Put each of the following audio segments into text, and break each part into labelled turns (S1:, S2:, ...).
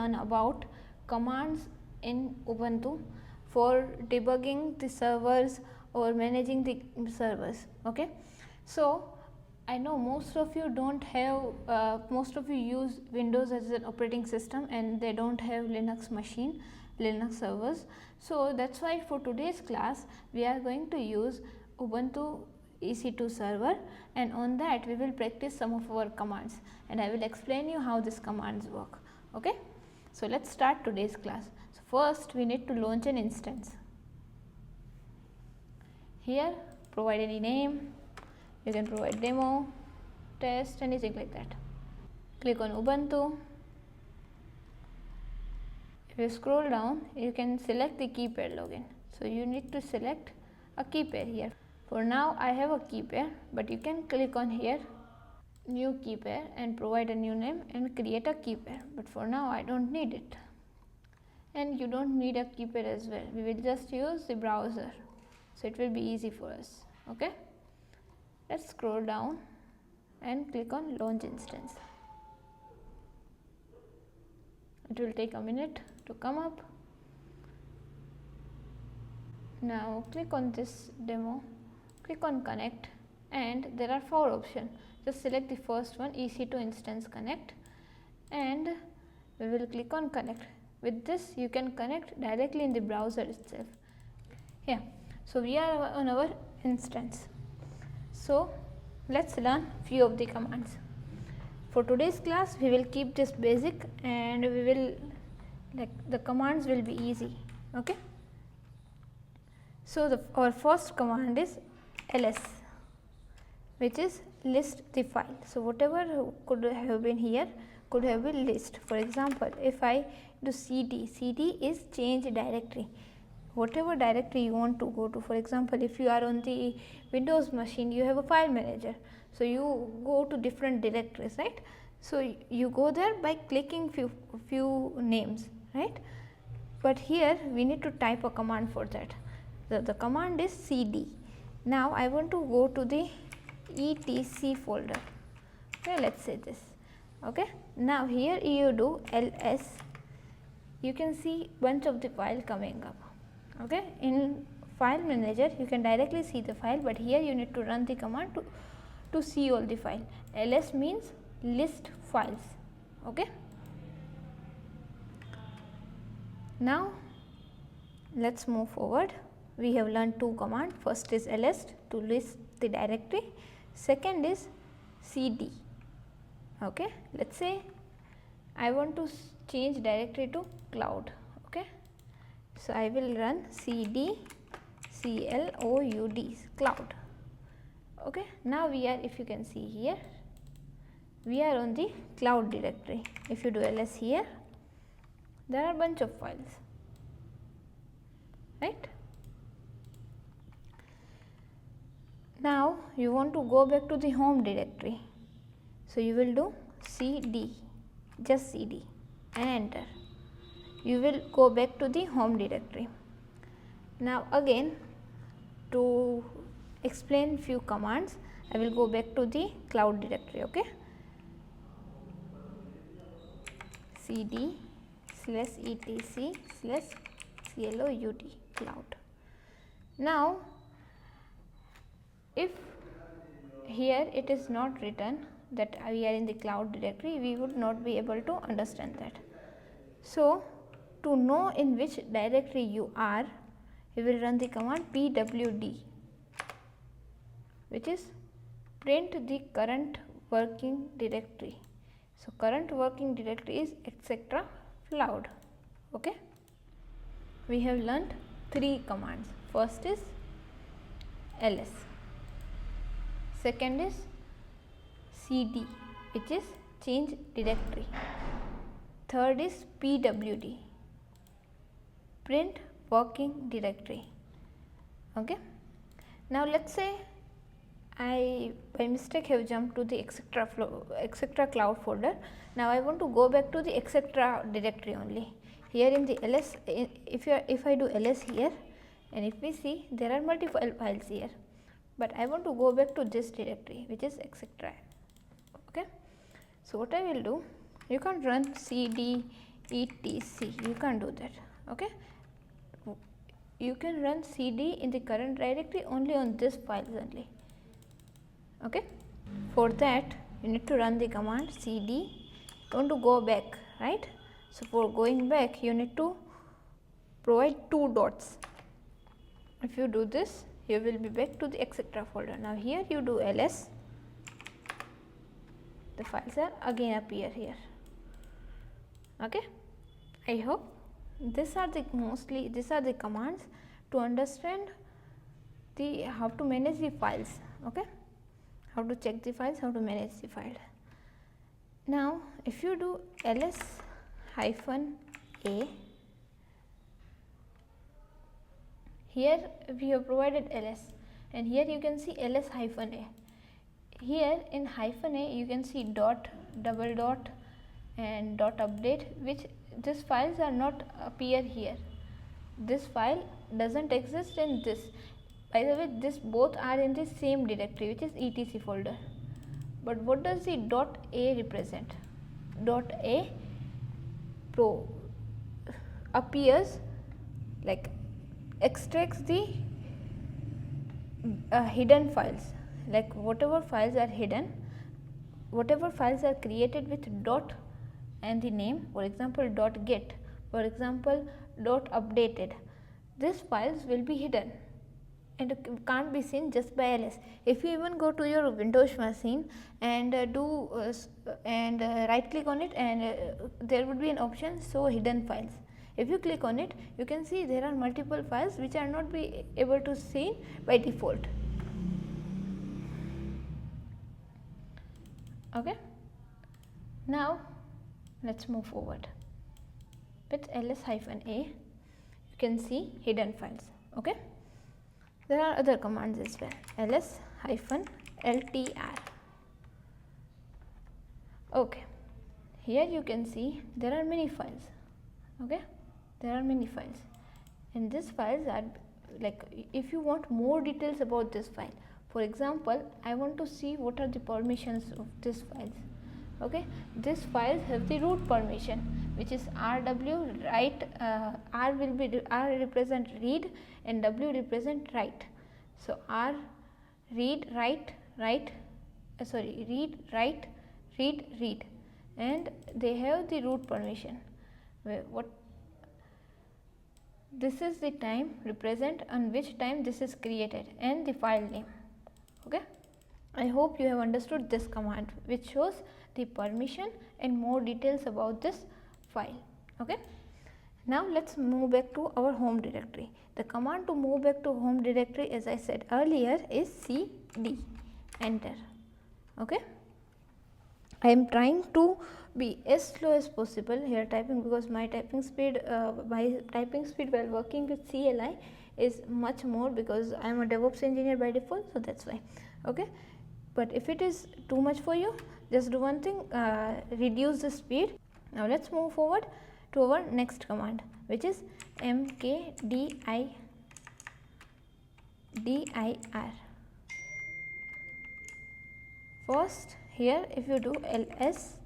S1: learn about commands in Ubuntu for debugging the servers or managing the servers. Okay, so I know most of you don't have most of you use Windows as an operating system and they don't have Linux machine, Linux servers. So that's why for today's class we are going to use Ubuntu EC2 server, and on that we will practice some of our commands and I will explain you how these commands work. Okay, so let's start today's class. So first we need to launch an instance. Here provide any name, you can provide demo, test, anything like that. Click on Ubuntu. If you scroll down, you can select the key pair login. So you need to select a key pair here. For now I have a key pair, but you can click on here new key pair and provide a new name and create a key pair, but for now I don't need it, and you don't need a key pair as well. We will just use the browser, so it will be easy for us. Okay, let's scroll down and click on launch instance. It will take a minute to come up. Now click on this demo, click on connect, and there are 4 options. Just select the first one, EC2 instance connect, and we will click on connect. With this you can connect directly in the browser itself. Here, so we are on our instance. So let's learn few of the commands. For today's class we will keep this basic and we will the commands will be easy. Okay, so our first command is ls, which is list the file. So whatever could have been here could have been list. For example, if I do cd, cd is change directory, whatever directory you want to go to. For example, if you are on the Windows machine, you have a file manager, so you go to different directories, right? So you go there by clicking few names, right? But here we need to type a command for that. The command is cd. Now I want to go to the etc folder. Okay, let's say this. Okay, now here you do ls, you can see bunch of the file coming up. Okay, in file manager you can directly see the file, but here you need to run the command to see all the file. ls means list files. Okay, now let's move forward. We have learned 2 commands. First is ls to list the directory, second is cd. Okay, let's say I want to change directory to cloud. Okay, so I will run cd cloud, cloud. Okay, now we are, if you can see here, we are on the cloud directory. If you do ls here, there are bunch of files, right? Now you want to go back to the home directory, so you will do cd, just cd and enter. You will go back to the home directory. Now again, to explain few commands, I will go back to the cloud directory. Okay, cd/etc/cloud, cloud. Now if here it is not written that we are in the cloud directory, we would not be able to understand that. So to know in which directory you are, we will run the command pwd, which is print the current working directory. So current working directory is etc cloud. Okay, we have learned 3 commands. First is ls, second is cd, which is change directory, third is pwd, print working directory. Okay, now let's say I by mistake have jumped to the etc cloud folder. Now I want to go back to the etc directory only. Here in the ls, if I do ls here, and if we see, there are multiple files here, but I want to go back to this directory, which is etc. Okay, so what I will do, you can run cd etc, you can't do that. Okay, you can run cd in the current directory only on this files only. Okay, for that you need to run the command cd. You want to go back, right? So for going back you need to provide 2 dots. If you do this, you will be back to the etc folder. Now here you do ls, the files are again appear here. Okay, I hope these are the commands to understand the how to manage the files. Okay, how to check the files, how to manage the file. Now if you do ls -a, here we have provided ls, and here you can see ls -a. Here in -a you can see dot, double dot and dot update, which these files are not appear here. This file doesn't exist in this. By the way, this both are in the same directory, which is etc folder. But what does the dot .a represent? Dot .a appears like extracts the hidden files, like whatever files are hidden, whatever files are created with dot and the name, for example dot get, for example dot updated, these files will be hidden and can't be seen just by ls. If you even go to your Windows machine and right click on it, and there would be an option show hidden files. If you click on it, you can see there are multiple files which are not be able to see by default. Okay, now let's move forward. With ls -a you can see hidden files. Okay, there are other commands as well. ls -ltr. Okay, here you can see there are many files. Okay, there are many files, and these files are like, if you want more details about this file, for example I want to see what are the permissions of these files. Okay, these files have the root permission, which is rw write. R will be R represent read and w represent write. So R read write read write read, and they have the root permission. This is the time represent on which time this is created, and the file name. Okay, I hope you have understood this command, which shows the permission and more details about this file. Okay, now let's move back to our home directory. The command to move back to home directory, as I said earlier, is cd, enter. Okay, I am trying to be as slow as possible here typing, because my typing speed while working with CLI is much more, because I am a DevOps engineer by default, so that's why. Okay, but if it is too much for you, just do one thing, reduce the speed. Now let's move forward to our next command, which is mkdir. First, here if you do ls,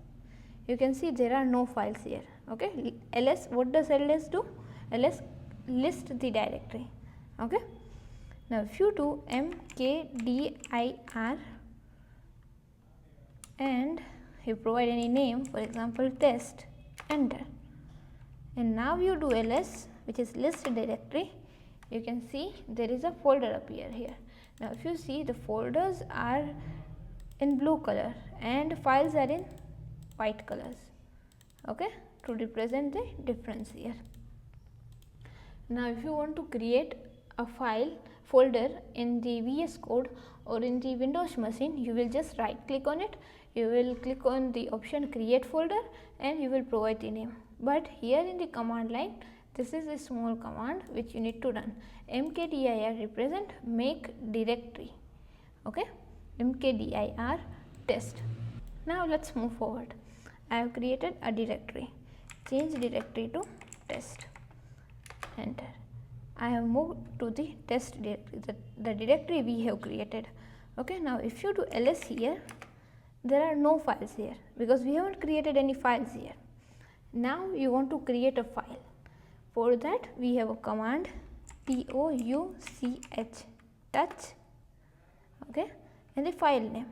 S1: you can see there are no files here. Okay, ls, what does ls do? Ls list the directory. Okay, now if you do mkdir and you provide any name, for example test, enter, and now you do ls, which is list directory, you can see there is a folder appear here. Now if you see, the folders are in blue color and files are in white colors. Okay, to represent the difference here. Now if you want to create a folder in the VS Code or in the Windows machine, you will just right click on it, you will click on the option create folder, and you will provide the name. But here in the command line, this is a small command which you need to run. mkdir represent make directory. Okay, mkdir test. Now let's move forward. I have created a directory, change directory to test, enter. I have moved to the test directory, the directory we have created. Okay, now if you do ls here, there are no files here because we haven't created any files here. Now you want to create a file. For that we have a command touch, touch, okay, and the file name,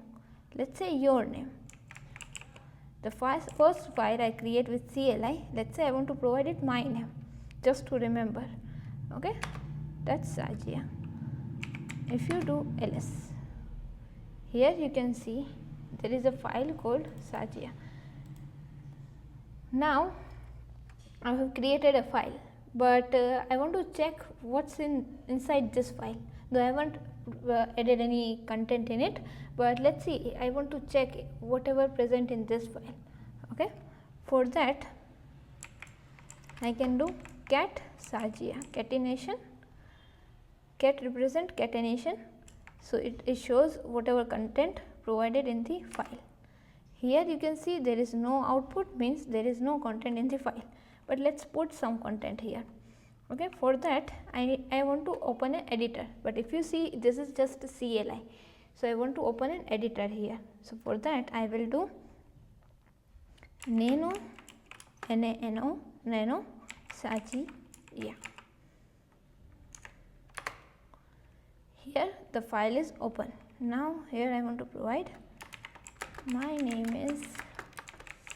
S1: let's say your name. The first file I create with CLI, let's say I want to provide it my name just to remember, okay, that's Sajia. If you do ls, here you can see there is a file called Sajia. Now I have created a file, but I want to check what's inside this file, though I haven't added any content in it, but let's see, I want to check whatever present in this file, okay. For that I can do cat Sajia, catenation, cat represent catenation, so it shows whatever content provided in the file. Here you can see there is no output, means there is no content in the file, but let's put some content here, okay. For that I want to open an editor, but if you see this is just CLI, so I want to open an editor here. So for that I will do nano Sajia. Here the file is open. Now here I want to provide my name is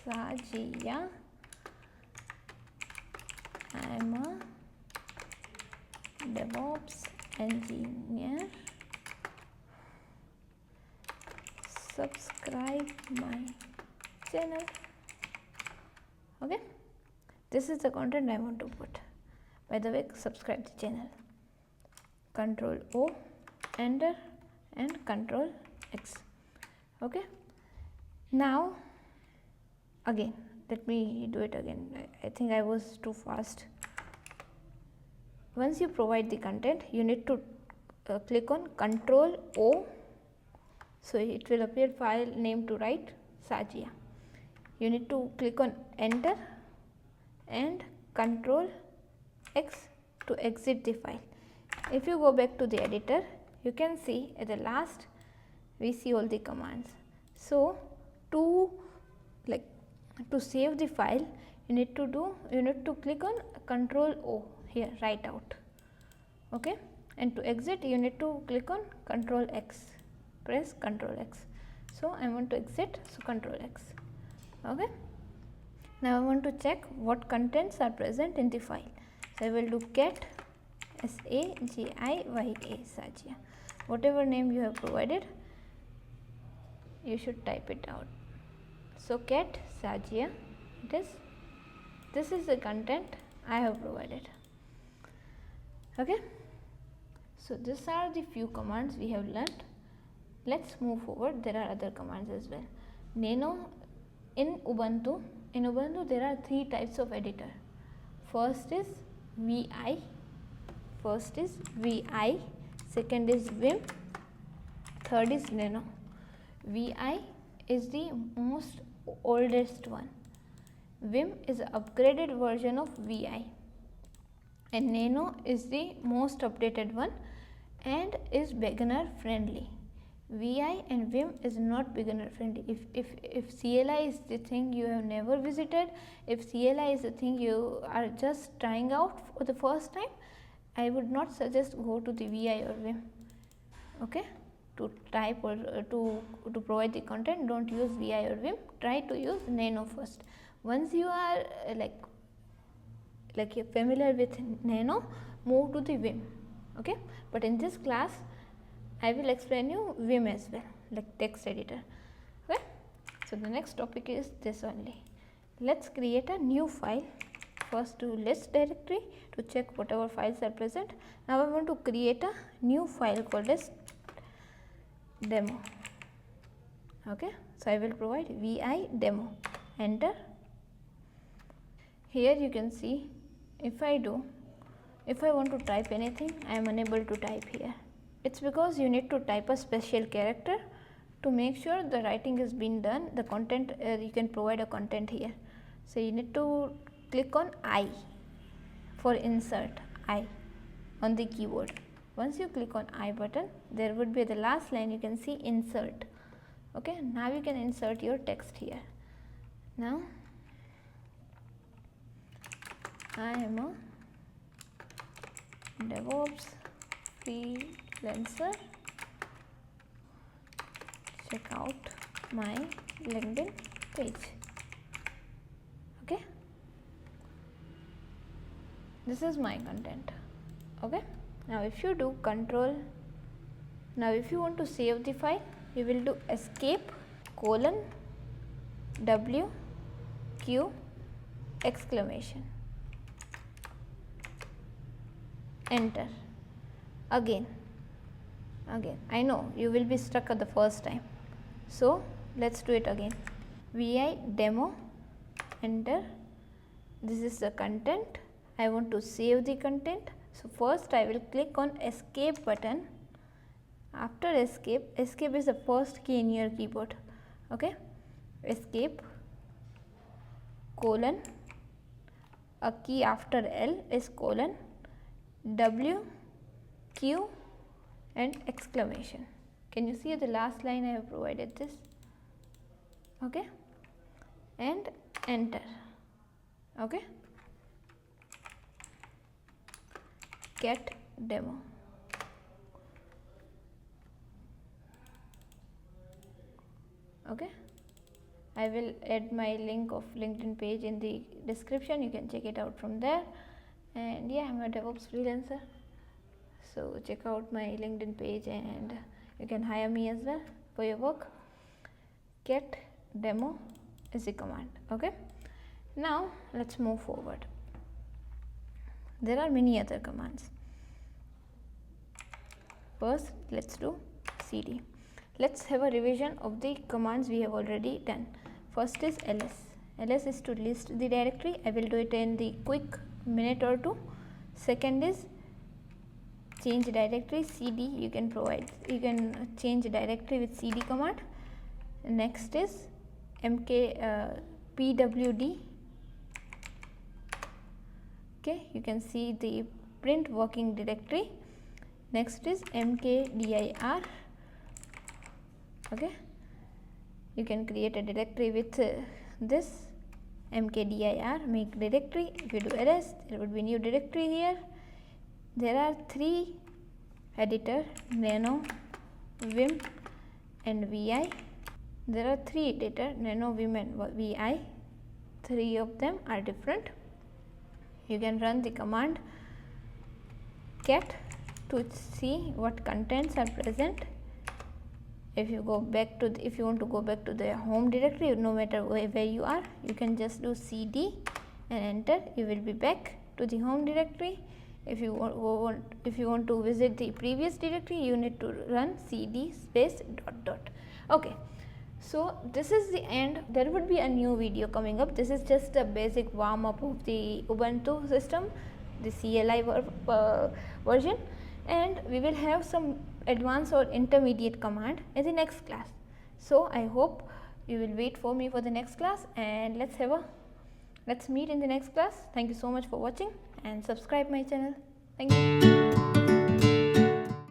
S1: Sajia, I am a DevOps engineer, subscribe my channel, okay. This is the content I want to put. By the way, subscribe the channel. Control O, enter, and Control X, okay. Now again let me do it again, I think I was too fast. Once you provide the content, you need to click on Control O, so it will appear file name to write Sajia. You need to click on enter and Control X to exit the file. If you go back to the editor, you can see at the last we see all the commands. So to save the file, you need to click on Control O here, write out, okay, and to exit you need to click on Control X, press Control X. So I want to exit, so Control X, okay. Now I want to check what contents are present in the file, so I will do cat Sajia, whatever name you have provided you should type it out. So cat Sajia, this is the content I have provided, okay. So these are the few commands we have learnt. Let's move forward, there are other commands as well. Nano in Ubuntu there are 3 types of editor. First is VI, second is Vim, third is Nano. VI is the most oldest one, Vim is an upgraded version of VI, and Nano is the most updated one and is beginner friendly. VI and Vim is not beginner friendly. If CLI is the thing you have never visited, if CLI is the thing you are just trying out for the first time, I would not suggest go to the VI or Vim, okay. To type or to provide the content, don't use VI or Vim, try to use Nano first. Once you are like you're familiar with Nano, move to the Vim, okay. But in this class I will explain you Vim as well, like text editor, okay. So the next topic is this only. Let's create a new file. First do list directory to check whatever files are present. Now I want to create a new file called as demo, okay. So I will provide vi demo, enter. Here you can see if I want to type anything, I am unable to type here. It's because you need to type a special character to make sure the writing is being done, the content you can provide a content here. So you need to click on I for insert, I on the keyboard. Once you click on I button, there would be the last line, you can see insert, okay. Now you can insert your text here. Now I am a DevOps freelancer. Check out my LinkedIn page. Okay, this is my content. Okay, now if you do control, now if you want to save the file, you will do escape colon W Q exclamation, enter. Again, I know you will be stuck at the first time, so let's do it again. Vi demo, enter. This is the content. I want to save the content, so first I will click on escape button. After escape is the first key in your keyboard. Okay, escape colon, a key after L is colon, W Q and exclamation. Can you see the last line I have provided this? Okay, and enter. Okay, get demo. Okay, I will add my link of LinkedIn page in the description. You can check it out from there. And yeah, I'm a DevOps freelancer, so check out my LinkedIn page and you can hire me as well for your work. Get demo is the command. Okay, now let's move forward. There are many other commands. First, let's do cd. Let's have a revision of the commands we have already done. First is ls. Ls is to list the directory. I will do it in the quick minute or two. Second is change directory, cd. You can change directory with cd command. Next is pwd. Okay, you can see the print working directory. Next is mkdir. Okay, you can create a directory with this mkdir, make directory. If you do ls, there would be new directory here. There are three editor, nano, vim and vi. There are three editor, nano, vim and vi. Three of them are different. You can run the command cat to see what contents are present. If you want to go back to the home directory, no matter where you are, you can just do cd and enter. You will be back to the home directory. If you want to visit the previous directory, you need to run cd space ... Okay, so this is the end. There would be a new video coming up. This is just a basic warm up of the Ubuntu system, the CLI version, and we will have some advanced or intermediate command in the next class. So I hope you will wait for me for the next class, and let's meet in the next class. Thank you so much for watching and subscribe my channel. Thank you.